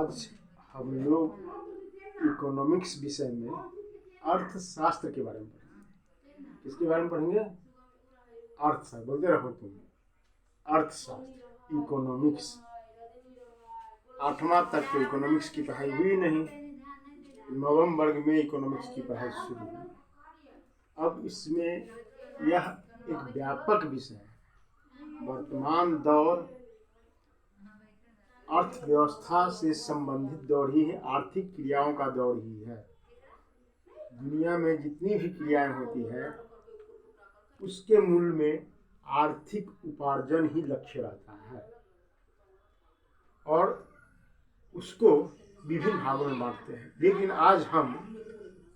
आज हम लोग इकोनॉमिक्स विषय में अर्थशास्त्र के बारे में पढ़ेंगे। किसके बारे में पढ़ेंगे? अर्थशास्त्र। बोलते रहो तुम, अर्थशास्त्र, इकोनॉमिक्स। 8वां तक तो इकोनॉमिक्स की पढ़ाई हुई नहीं, 9वें वर्ग में इकोनॉमिक्स की पढ़ाई शुरू हुई। अब इसमें यह एक व्यापक विषय है। वर्तमान दौर अर्थव्यवस्था से संबंधित दौर ही है, आर्थिक क्रियाओं का दौर ही है। दुनिया में जितनी भी क्रियाएं होती है उसके मूल में आर्थिक उपार्जन ही लक्ष्य रहता है और उसको विभिन्न भागों में बांटते हैं। लेकिन आज हम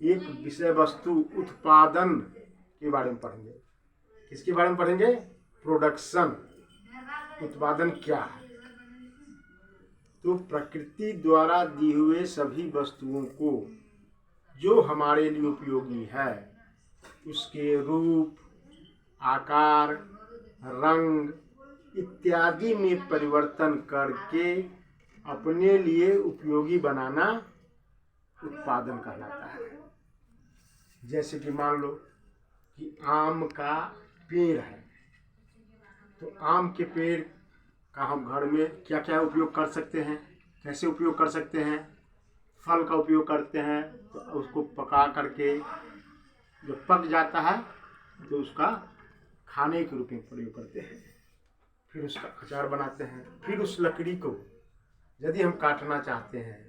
एक विषय वस्तु उत्पादन के बारे में पढ़ेंगे। किसके बारे में पढ़ेंगे? प्रोडक्शन। उत्पादन क्या है? तो प्रकृति द्वारा दिए हुए सभी वस्तुओं को जो हमारे लिए उपयोगी है उसके रूप, आकार, रंग इत्यादि में परिवर्तन करके अपने लिए उपयोगी बनाना उत्पादन कहलाता है। जैसे कि मान लो कि आम का पेड़ है, तो आम के पेड़ का हम घर में क्या क्या उपयोग कर सकते हैं, कैसे उपयोग कर सकते हैं? फल का उपयोग करते हैं तो उसको पका करके जब पक जाता है तो उसका खाने के रूप में प्रयोग करते हैं, फिर उसका अचार बनाते हैं। फिर उस लकड़ी को यदि हम काटना चाहते हैं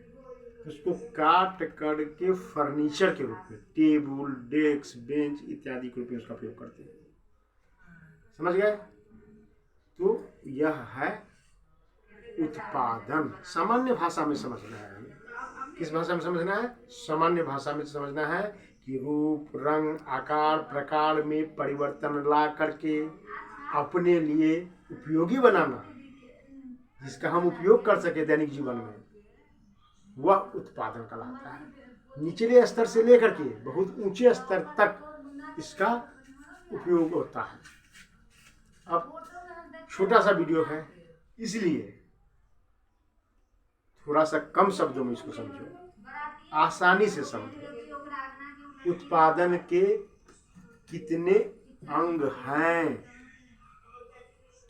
तो उसको काट करके फर्नीचर के रूप में टेबल, डेस्क, बेंच इत्यादि के रूप में उसका प्रयोग करते हैं। समझ गए? तो यह है उत्पादन। सामान्य भाषा में समझना है हमें। किस भाषा में समझना है? सामान्य भाषा में समझना है कि रूप, रंग, आकार, प्रकार में परिवर्तन ला करके अपने लिए उपयोगी बनाना, जिसका हम उपयोग कर सके दैनिक जीवन में, वह उत्पादन कहलाता है। निचले स्तर से लेकर के बहुत ऊंचे स्तर तक इसका उपयोग होता है। अब छोटा सा वीडियो है, इसलिए थोड़ा सा कम शब्दों में इसको समझो, आसानी से समझो। उत्पादन के कितने अंग हैं,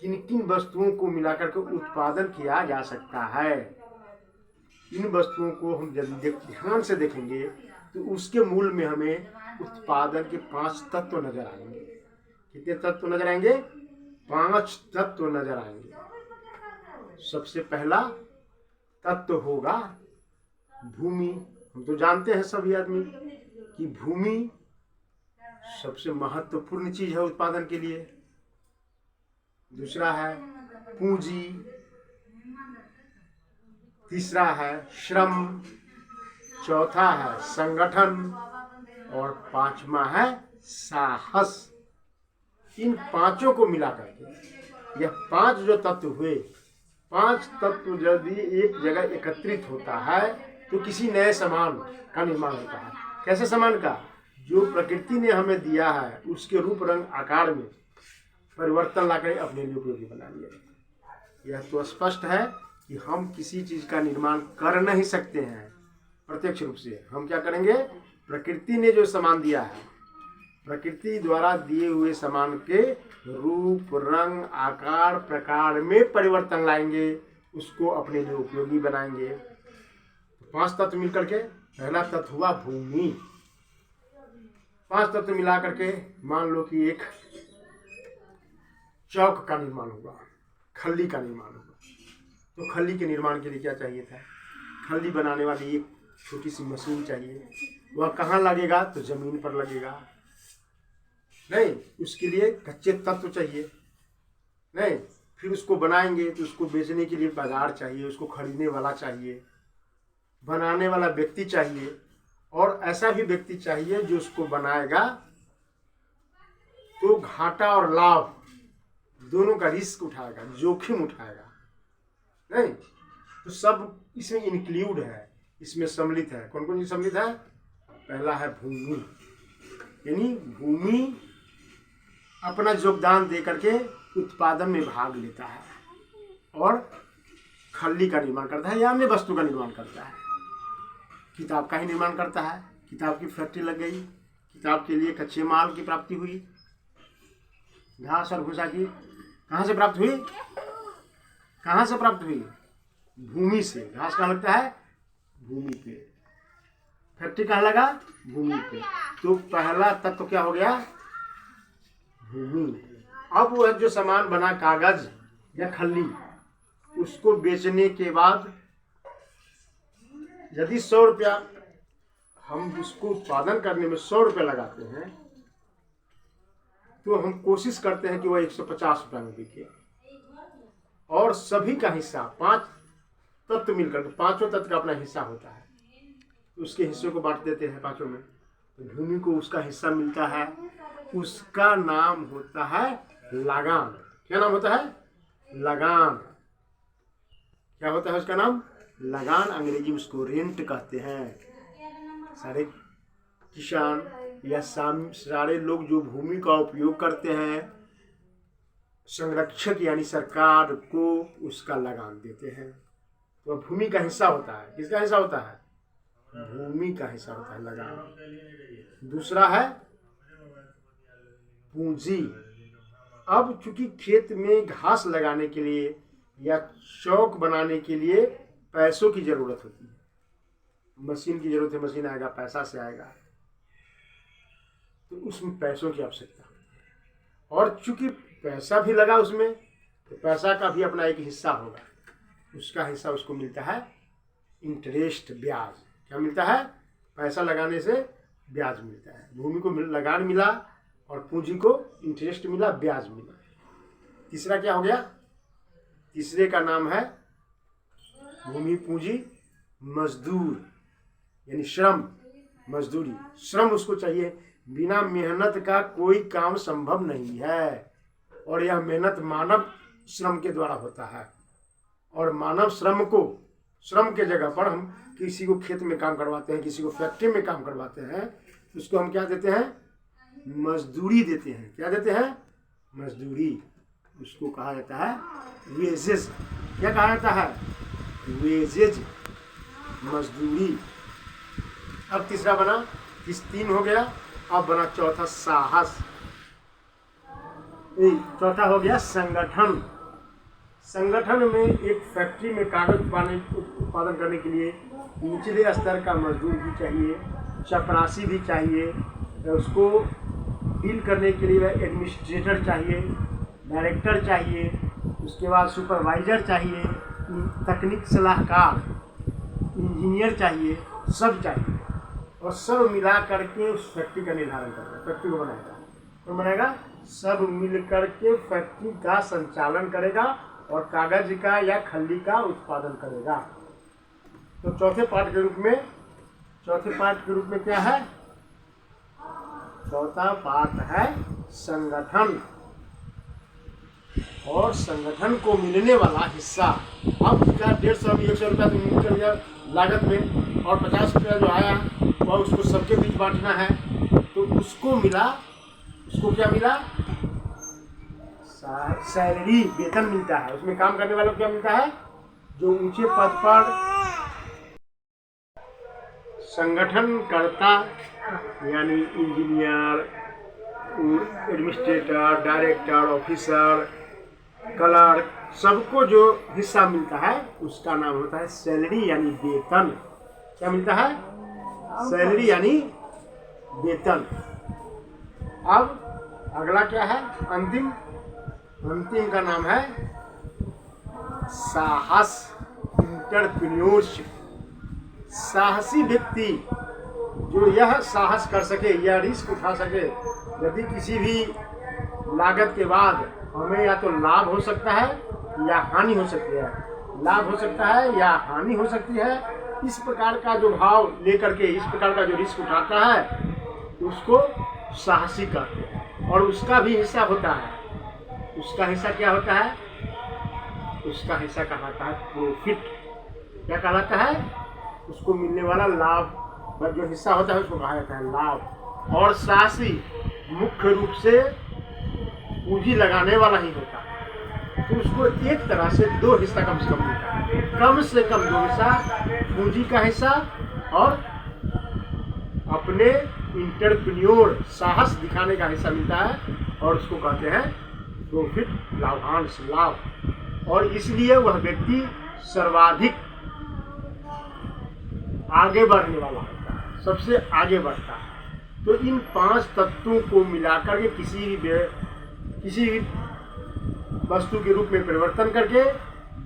किन किन वस्तुओं को मिलाकर के उत्पादन किया जा सकता है। इन वस्तुओं को हम यदि ध्यान से देखेंगे तो उसके मूल में हमें उत्पादन के 5 तत्व नजर आएंगे। कितने तत्व नजर आएंगे? 5 तत्व नजर आएंगे। सबसे पहला तत्व होगा भूमि। हम तो जानते हैं सभी आदमी कि भूमि सबसे महत्वपूर्ण चीज है उत्पादन के लिए। दूसरा है पूंजी, तीसरा है श्रम, चौथा है संगठन और 5वां है साहस। इन पांचों को मिलाकर के यह 5 जो तत्व हुए, 5 तत्व यदि एक जगह एकत्रित होता है तो किसी नए सामान का निर्माण होता है। कैसे सामान का? जो प्रकृति ने हमें दिया है उसके रूप, रंग, आकार में परिवर्तन लाकर अपने लिए उपयोगी बना लिया। यह तो स्पष्ट है कि हम किसी चीज का निर्माण कर नहीं सकते हैं प्रत्यक्ष रूप से। हम क्या करेंगे? प्रकृति ने जो सामान दिया है, प्रकृति द्वारा दिए हुए सामान के रूप, रंग, आकार, प्रकार में परिवर्तन लाएंगे, उसको अपने लिए उपयोगी बनाएंगे। तो 5 तत्व मिलकर के पहला तत्व हुआ भूमि। 5 तत्व मिला करके मान लो कि एक चौक का निर्माण हुआ, खल्ली का निर्माण हुआ। तो खल्ली के निर्माण के लिए क्या चाहिए था? खल्ली बनाने वाली एक छोटी सी मशीन चाहिए। वह कहाँ लगेगा? तो जमीन पर लगेगा। नहीं, उसके लिए कच्चे तत्व चाहिए। नहीं, फिर उसको बनाएंगे तो उसको बेचने के लिए बाजार चाहिए, उसको खरीदने वाला चाहिए, बनाने वाला व्यक्ति चाहिए, और ऐसा भी व्यक्ति चाहिए जो उसको बनाएगा तो घाटा और लाभ दोनों का रिस्क उठाएगा, जोखिम उठाएगा। नहीं, तो सब इसमें इंक्लूड है, इसमें सम्मिलित है। कौन कौन सम्मिलित है? पहला है भूमि, यानी भूमि अपना योगदान दे करके उत्पादन में भाग लेता है और खल्ली का निर्माण करता है या अन्य वस्तु का निर्माण करता है। किताब का ही निर्माण करता है, किताब की फैक्ट्री लग गई, किताब के लिए कच्चे माल की प्राप्ति हुई, घास और भूसा की कहाँ से प्राप्त हुई, कहाँ से प्राप्त हुई, भूमि से। घास कहाँ लगता है, भूमि पे। फैक्ट्री कहाँ लगा, भूमि पे। तो पहला तत्व क्या हो गया, भूमि। अब वह जो सामान बना कागज या खल्ली, उसको बेचने के बाद यदि 100 रुपया हम उसको उत्पादन करने में 100 रुपया लगाते हैं, तो हम कोशिश करते हैं कि वह 150 रुपया में बिके। और सभी का हिस्सा, 5 तत्व मिलकर, तो 5वें तत्व का अपना हिस्सा होता है, उसके हिस्से को बांट देते हैं 5 में। तो भूमि को उसका हिस्सा मिलता है, उसका नाम होता है लगान। क्या नाम होता है, लगान। क्या होता है उसका नाम, लगान। अंग्रेजी में उसको रेंट कहते हैं। सारे किसान या सारे लोग जो भूमि का उपयोग करते हैं, संरक्षक यानी सरकार को उसका लगान देते हैं। तो भूमि का हिस्सा होता है। किसका हिस्सा होता है, भूमि का हिस्सा होता है लगान। दूसरा है पूंजी। अब चूंकि खेत में घास लगाने के लिए या चौक बनाने के लिए पैसों की जरूरत होती है, मशीन की जरूरत है, मशीन आएगा, पैसा से आएगा, तो उसमें पैसों की आवश्यकता होती है। और चूंकि पैसा भी लगा उसमें, तो पैसा का भी अपना एक हिस्सा होगा, उसका हिस्सा उसको मिलता है इंटरेस्ट, ब्याज। क्या मिलता है, पैसा लगाने से ब्याज मिलता है। भूमि को लगान मिला और पूंजी को इंटरेस्ट मिला, ब्याज मिला। तीसरा क्या हो गया, तीसरे का नाम है भूमि, पूंजी, मजदूर यानी श्रम, मजदूरी। श्रम उसको चाहिए, बिना मेहनत का कोई काम संभव नहीं है। और यह मेहनत मानव श्रम के द्वारा होता है। और मानव श्रम को, श्रम के जगह पर हम किसी को खेत में काम करवाते हैं, किसी को फैक्ट्री में काम करवाते हैं, उसको हम क्या देते हैं, मजदूरी देते हैं। क्या देते हैं, मजदूरी। उसको कहा जाता है वेजेज। क्या कहा जाता है, वेजेज, मजदूरी। अब तीसरा बना, 3 हो गया। अब बना चौथा साहस। चौथा हो गया संगठन। संगठन में एक फैक्ट्री में कागज उत्पादन करने के लिए निचले स्तर का मजदूर भी चाहिए, चपरासी भी चाहिए, उसको डील करने के लिए एडमिनिस्ट्रेटर चाहिए, डायरेक्टर चाहिए, उसके बाद सुपरवाइजर चाहिए, तकनीक सलाहकार, इंजीनियर चाहिए, सब चाहिए। और सब मिला करके उस फैक्ट्री का निर्धारण करता है, फैक्ट्री को बनाएगा। तो बनाएगा, सब मिल करके फैक्ट्री का संचालन करेगा और कागज का या खल्ली का उत्पादन करेगा। तो चौथे पार्ट के रूप में क्या है, चौथा पार्ट है संगठन। और संगठन को मिलने वाला हिस्सा, अब क्या 150-100 रुपया तो मिल गया लागत में, और 50 रुपया जो आया वह उसको सबके बीच बांटना है। तो उसको मिला, उसको क्या मिला, सैलरी, वेतन मिलता है। उसमें काम करने वालों को क्या मिलता है, जो ऊंचे पद पर संगठन करता यानी engineer, administrator, director, officer, clerk, सबको जो हिस्सा मिलता है उसका नाम होता है सैलरी यानी वेतन। क्या मिलता है, सैलरी यानी वेतन। अब अगला क्या है, अंतिम का नाम है साहस, इंटरप्रेन्योरशिप। साहसी व्यक्ति जो यह साहस कर सके, यह रिस्क उठा सके, यदि किसी भी लागत के बाद हमें या तो लाभ हो सकता है या हानि हो सकती है, लाभ हो सकता है या हानि हो सकती है, इस प्रकार का जो भाव लेकर के, इस प्रकार का जो रिस्क उठाता है, उसको साहसी कहते हैं। और उसका भी हिस्सा होता है। उसका हिस्सा क्या होता है, उसका हिस्सा कहलाता है प्रॉफिट। क्या कहलाता है, उसको मिलने वाला लाभ, जो हिस्सा होता है उसको कहा जाता है लाभ। और साहसी मुख्य रूप से पूंजी लगाने वाला ही होता है, तो उसको एक तरह से 2 हिस्सा कम से कम मिलता है। कम से कम 2 हिस्सा, पूंजी का हिस्सा और अपने इंटरप्रेन्योर साहस दिखाने का हिस्सा मिलता है, और उसको कहते हैं प्रॉफिट, लाभांश, लाभ। और इसलिए वह व्यक्ति सर्वाधिक आगे बढ़ने वाला होता है, सबसे आगे बढ़ता है। तो इन 5 तत्वों को मिलाकर के किसी भी वस्तु के रूप में परिवर्तन करके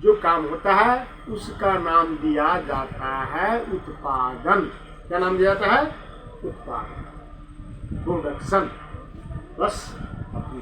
जो काम होता है उसका नाम दिया जाता है उत्पादन। क्या नाम दिया जाता है? उत्पादन, प्रोडक्शन। बस अपनी